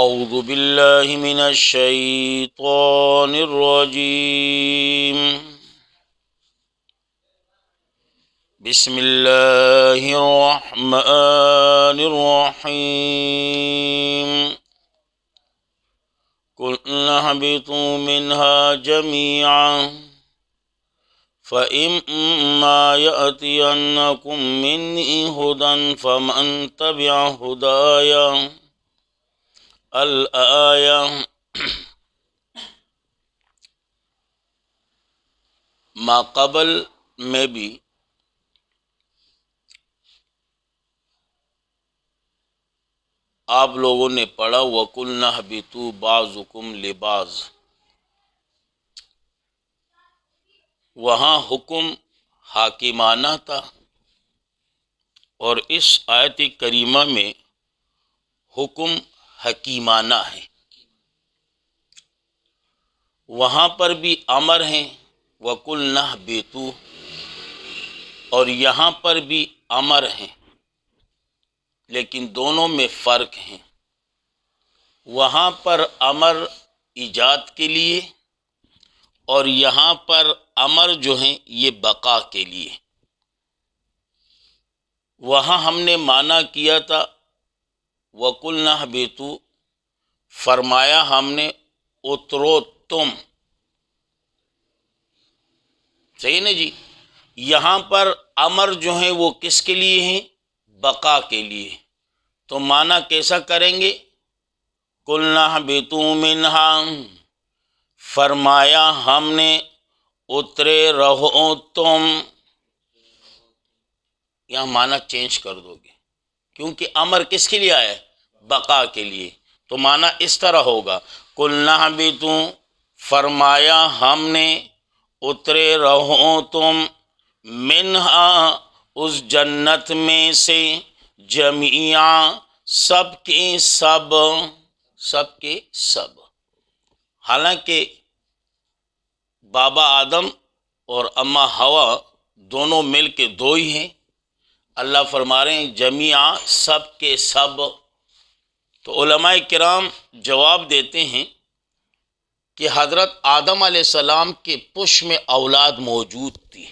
اعوذ باللہ من الشیطان الرجیم بسم اللہ الرحمن الرحیم قُلْنَا اهْبِطُوا مِنْهَا جَمِيعًا فَإِمَّا يَأْتِيَنَّكُم مِّنِّي هُدًى فَمَن تَبِعَ هُدَايَ الآیہ۔ ما قبل میں بھی آپ لوگوں نے پڑھا وَقُلْنَا اهْبِطُوا بَعْضُكُمْ لِبَعْضٍ، وہاں حکم حاکمانہ تھا، اور اس آیت کریمہ میں حکم حکیمانہ ہے۔ وہاں پر بھی امر ہیں وَقُلْنَا اهْبِطُوا، اور یہاں پر بھی امر ہیں، لیکن دونوں میں فرق ہیں۔ وہاں پر امر ایجاد کے لیے، اور یہاں پر امر جو ہیں یہ بقا کے لیے۔ وہاں ہم نے معنی کیا تھا وَقُلْنَا اهْبِطُوا، فرمایا ہم نے اترو تم، صحیح نا جی۔ یہاں پر امر جو ہیں وہ کس کے لیے ہیں؟ بقا کے لیے۔ تو معنی کیسا کریں گے؟ قُلْنَا اهْبِطُوا مِنْهَا، فرمایا ہم نے اترے رہو تم، یہاں معنی چینج کر دو گے، کیونکہ امر کس کے لیے آیا ہے؟ بقا کے لیے۔ تو معنی اس طرح ہوگا قُلْنَا اهْبِطُوا، فرمایا ہم نے اترے رہو تم، منہا اس جنت میں سے، جمیعا سب کے سب، سب کے سب۔ حالانکہ بابا آدم اور اماں حوا دونوں مل کے دو ہی ہیں، اللہ فرما رہے ہیں جمیعا سب کے سب۔ تو علماء کرام جواب دیتے ہیں کہ حضرت آدم علیہ السلام کے پش میں اولاد موجود تھی،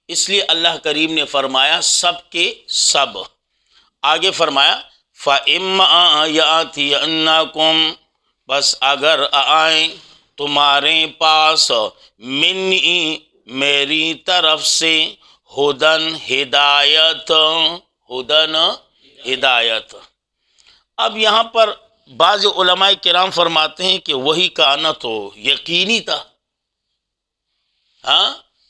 اس لیے اللہ کریم نے فرمایا سب کے سب۔ آگے فرمایا فَإِمَّا يَأْتِيَنَّكُمْ، بس اگر آئیں تمہارے پاس، منی میری طرف سے، ہدن ہدایت، ہدن ہدایت۔ اب یہاں پر بعض علماء کرام فرماتے ہیں کہ وہی کا آنا تو یقینی تھا۔ ہاں،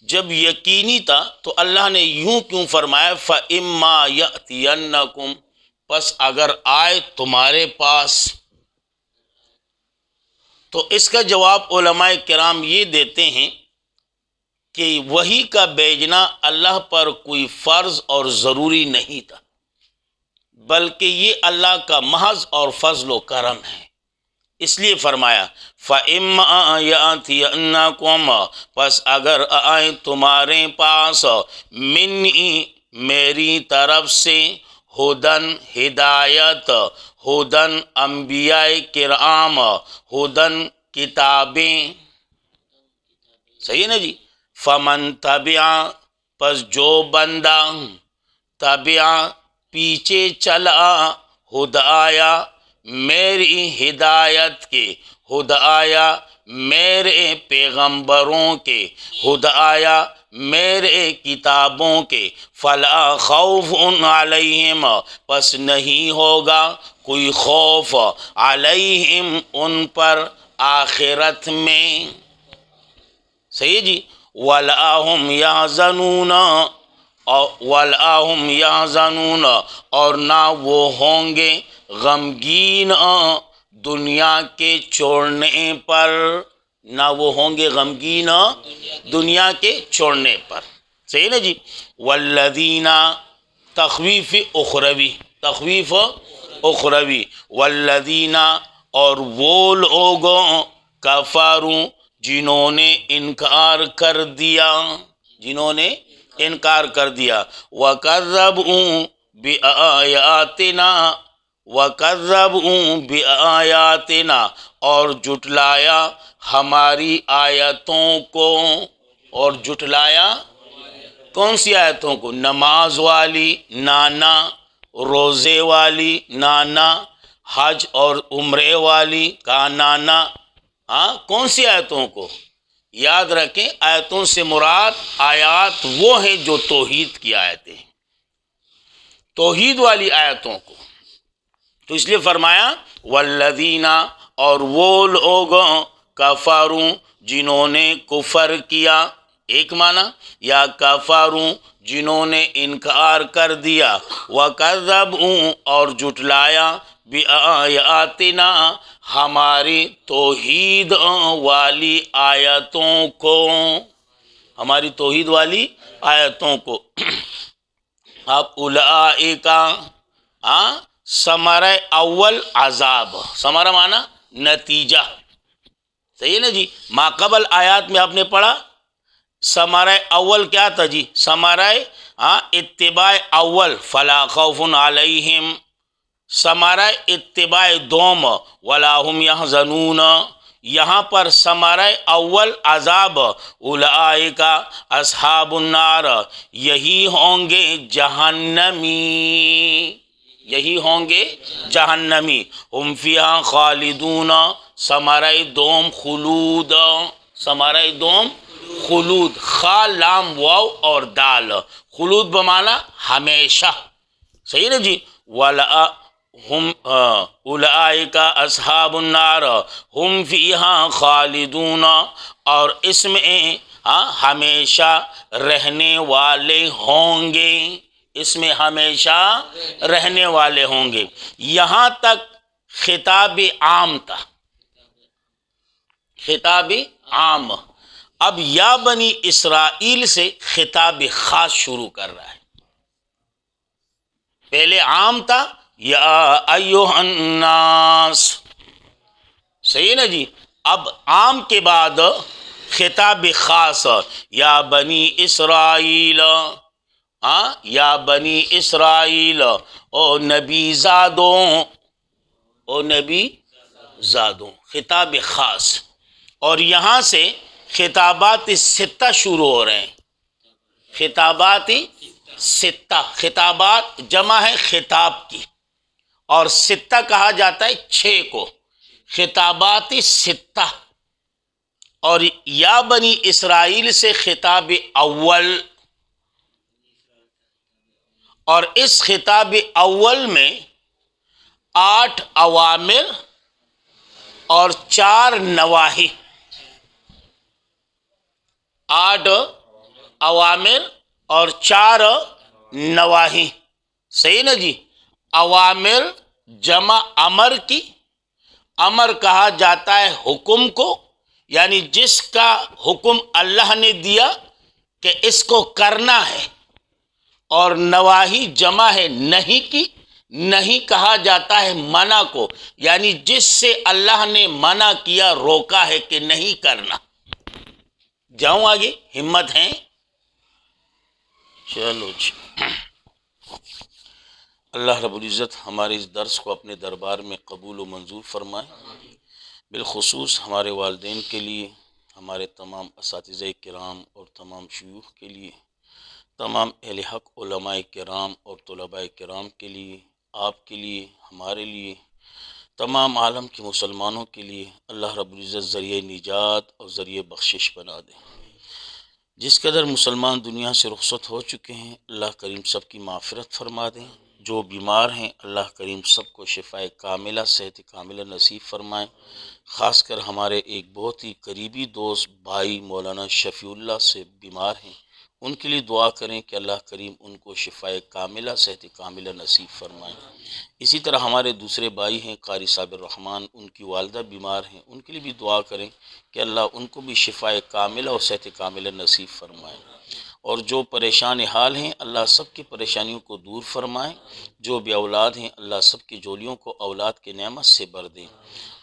جب یقینی تھا تو اللہ نے یوں کیوں فرمایا فَإِمَّا يَأْتِيَنَّكُمْ، پس اگر آئے تمہارے پاس۔ تو اس کا جواب علماء کرام یہ دیتے ہیں کہ وحی کا بھیجنا اللہ پر کوئی فرض اور ضروری نہیں تھا، بلکہ یہ اللہ کا محض اور فضل و کرم ہے۔ اس لیے فرمایا فَإِمَّا يَأْتِيَنَّكُمْ، پس اگر آئیں تمہارے پاس، منی میری طرف سے، ہدن ہدایت، ہدن انبیاء کرام، ہدن کتابیں، صحیح نا جی۔ فمن تبع، پس جو بندہ، تبع پیچھے چلا، ہدایا میری ہدایت کے، ہدایا میرے پیغمبروں کے، ہدایا میرے کتابوں کے، فلا خوف علیہم، پس نہیں ہوگا کوئی خوف، علیہم ان پر، آخرت میں، صحیح جی۔ ولا هم يحزنون، ولا هم يحزنون، اور نہ وہ ہوں گے غمگین دنیا کے چھوڑنے پر، نہ وہ ہوں گے غمگین دنیا کے چھوڑنے پر، صحیح نا جی۔ والذین، تخویف اخروی، تخویف اخروی، والذین، اور وہ لوگوں، کفروا، جنہوں نے انکار کر دیا، جنہوں نے انکار کر دیا، وَكَذَّبُوا بِآيَاتِنَا، وَكَذَّبُوا بِآيَاتِنَا اور جھٹلایا ہماری آیتوں کو. اور جھٹلایا کون سی آیتوں کو؟ نماز والی نانا، روزے والی نانا، حج اور عمرے والی کا نانا. ہاں، کون سی آیتوں کو؟ یاد رکھیں، آیتوں سے مراد آیات وہ ہیں جو توحید کی آیتیں ہیں، توحید والی آیتوں کو. تو اس لیے فرمایا والذین، اور وہ لوگ کفروا جنہوں نے کفر کیا. ایک معنی، یا کفروا جنہوں نے انکار کر دیا، وکذبوا اور جھٹلایا بآیاتنا ہماری توحید والی آیتوں کو، ہماری توحید والی آیتوں کو. اب اولئک، ثمرہ اول عذاب، ثمرہ معنی نتیجہ، صحیح ہے نا جی. ما قبل آیات میں آپ نے پڑھا ثمرہ اول کیا تھا جی؟ ثمرہ اتباع اول فلا خوف علیہم، ثمرہ اتباع دوم ولا هم یحزنون. یہاں پر ثمرہ اول عذاب، اولئک اصحاب النار، یہی ہوں گے جہنمی، یہی ہوں گے جہنمی. ہم فیہا خالدون، ثمرہ دوم خلود، ثمرہ دوم خلود، خا لام واو اور دال، خلود بمعنی ہمیشہ، صحیح نا جی. ولا ہم اولئک اصحاب النار ہم فیہا خالدون، اور اس میں ہمیشہ رہنے والے ہوں گے، اس میں ہمیشہ رہنے والے ہوں گے. یہاں تک خطاب عام تھا، خطاب عام. اب یا بنی اسرائیل سے خطاب خاص شروع کر رہا ہے. پہلے عام تھا یا ایھا الناس، صحیح نا جی. اب عام کے بعد خطاب خاص، یا بنی اسرائیل، یا بنی اسرائیل، او نبی زادوں، او نبی زادوں، خطاب خاص. اور یہاں سے خطابات ستہ شروع ہو رہے ہیں، خطابات ستہ، خطابات جمع ہے خطاب کی، اور ستہ کہا جاتا ہے 6 کو، خطابات ستہ. اور یا بنی اسرائیل سے خطاب اول، اور اس خطاب اول میں 8 اوامر اور 4 نواہی، 8 اوامر اور 4 نواہی، صحیح نا جی. اوامر جمع امر کی، امر کہا جاتا ہے حکم کو، یعنی جس کا حکم اللہ نے دیا کہ اس کو کرنا ہے. اور نواہی جمع ہے نہیں کی، نہیں کہا جاتا ہے منع کو، یعنی جس سے اللہ نے منع کیا، روکا ہے کہ نہیں کرنا. جاؤں آگے، ہمت ہیں؟ چلو جی. اللہ رب العزت ہمارے اس درس کو اپنے دربار میں قبول و منظور فرمائے. بالخصوص ہمارے والدین کے لیے، ہمارے تمام اساتذہ کرام اور تمام شیوخ کے لیے، تمام اہل حق علماء کرام اور طلباء کرام کے لیے، آپ کے لیے، ہمارے لیے، تمام عالم کے مسلمانوں کے لیے اللہ رب العزت ذریعہ نجات اور ذریعہ بخشش بنا دے. جس قدر مسلمان دنیا سے رخصت ہو چکے ہیں، اللہ کریم سب کی مغفرت فرما دیں. جو بیمار ہیں اللہ کریم سب کو شفائے کاملہ، صحت کاملہ نصیب فرمائیں. خاص کر ہمارے ایک بہت ہی قریبی دوست بھائی مولانا شفیع اللہ سے بیمار ہیں، ان کے لیے دعا کریں کہ اللہ کریم ان کو شفائے کاملہ، صحت کاملہ نصیب فرمائیں. اسی طرح ہمارے دوسرے بھائی ہیں قاری صابر الرحمن، ان کی والدہ بیمار ہیں، ان کے لیے بھی دعا کریں کہ اللہ ان کو بھی شفائے کاملہ اور صحت کاملہ نصیب فرمائیں. اور جو پریشان حال ہیں اللہ سب کی پریشانیوں کو دور فرمائے، جو بے اولاد ہیں اللہ سب کی جولیوں کو اولاد کے نعمت سے بھر دیں،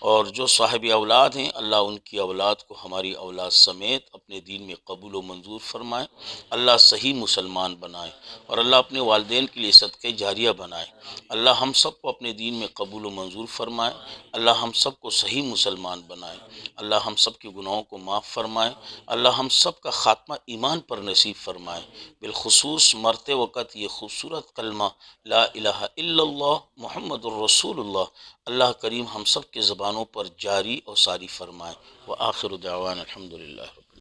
اور جو صاحب اولاد ہیں اللہ ان کی اولاد کو ہماری اولاد سمیت اپنے دین میں قبول و منظور فرمائے، اللہ صحیح مسلمان بنائے، اور اللہ اپنے والدین کے لیے صدقہ جاریہ بنائے۔ اللہ ہم سب کو اپنے دین میں قبول و منظور فرمائے، اللہ ہم سب کو صحیح مسلمان بنائے، اللہ ہم سب کے گناہوں کو معاف فرمائے، اللہ ہم سب کا خاتمہ ایمان پر نصیب فرمائے، بالخصوص مرتے وقت یہ خوبصورت کلمہ لا الہ الا اللہ محمد الرسول اللہ اللہ کریم ہم سب کے زبانوں پر جاری اور ساری فرمائے۔ وآخر دعوانا الحمدللہ۔